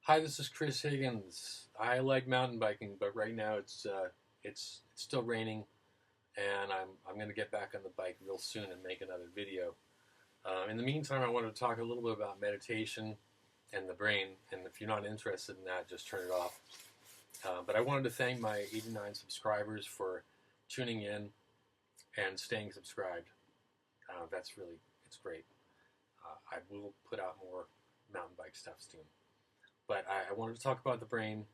Hi, this is Chris Higgins. I like mountain biking, but right now it's still raining, and I'm going to get back on the bike real soon and make another video. In the meantime, I wanted to talk a little bit about meditation and the brain. And if you're not interested in that, just turn it off. But I wanted to thank my 89 subscribers for tuning in and staying subscribed. It's great. I will put out more mountain bike stuff soon. But I wanted to talk about the brain,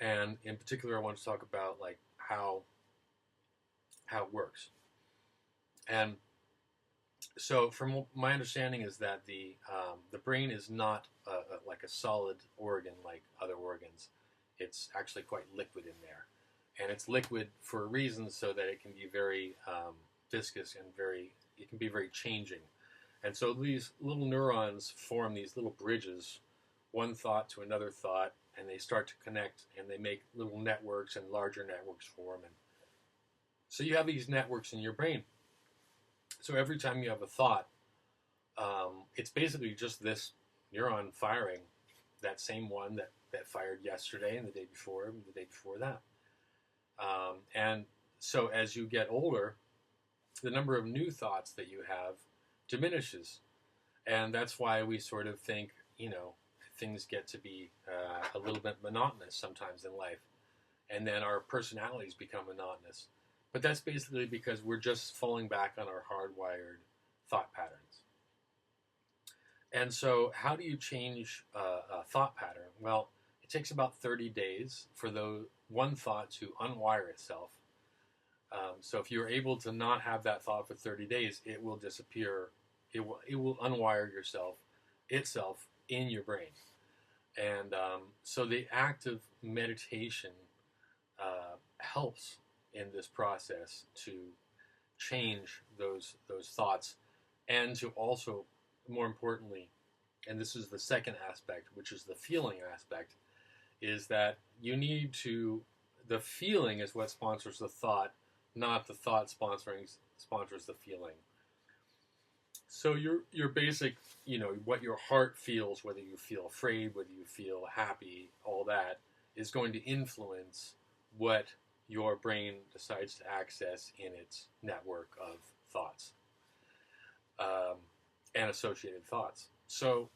and in particular, I wanted to talk about like how it works. And so, from my understanding, is that the brain is not like a solid organ like other organs. It's actually quite liquid in there, and it's liquid for a reason, so that it can be very viscous and it can be very changing. And so these little neurons form these little bridges, one thought to another thought, and they start to connect, and they make little networks, and larger networks form. And so you have these networks in your brain. So every time you have a thought, it's basically just this neuron firing, that same one that fired yesterday and the day before and the day before that. And so as you get older, the number of new thoughts that you have diminishes. And that's why we sort of think, things get to be a little bit monotonous sometimes in life. And then our personalities become monotonous. But that's basically because we're just falling back on our hardwired thought patterns. And so how do you change a thought pattern? Well, it takes about 30 days for one thought to unwire itself. So if you're able to not have that thought for 30 days, it will disappear. It will unwire itself in your brain. And so the act of meditation helps in this process to change those thoughts, and to also, more importantly, and this is the second aspect, which is the feeling aspect, is that the feeling is what sponsors the thought, not the thought sponsors the feeling. So your basic, what your heart feels, whether you feel afraid, whether you feel happy, all that is going to influence what your brain decides to access in its network of thoughts and associated thoughts. So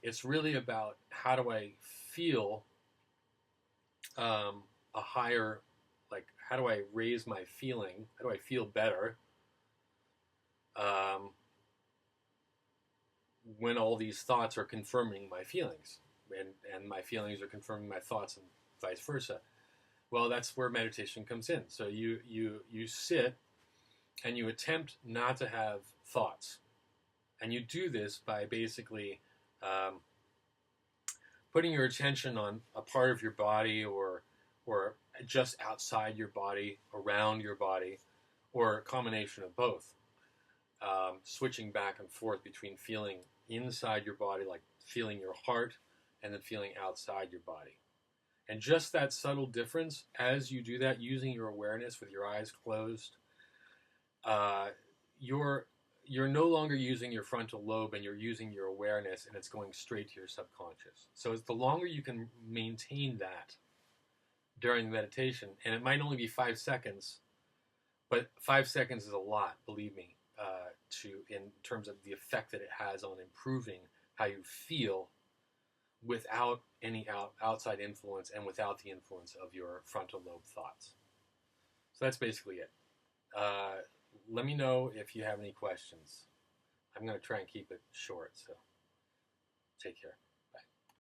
it's really about, how do I feel a higher, how do I raise my feeling? How do I feel better when all these thoughts are confirming my feelings, and my feelings are confirming my thoughts, and vice versa? Well, that's where meditation comes in. So you sit and you attempt not to have thoughts, and you do this by basically putting your attention on a part of your body, or just outside your body, around your body, or a combination of both. Switching back and forth between feeling inside your body, like feeling your heart, and then feeling outside your body. And just that subtle difference, as you do that, using your awareness with your eyes closed, you're no longer using your frontal lobe, and you're using your awareness, and it's going straight to your subconscious. So it's the longer you can maintain that during meditation, and it might only be 5 seconds, but 5 seconds is a lot, believe me, in terms of the effect that it has on improving how you feel without any outside influence, and without the influence of your frontal lobe thoughts. So that's basically it. Let me know if you have any questions. I'm going to try and keep it short, so take care.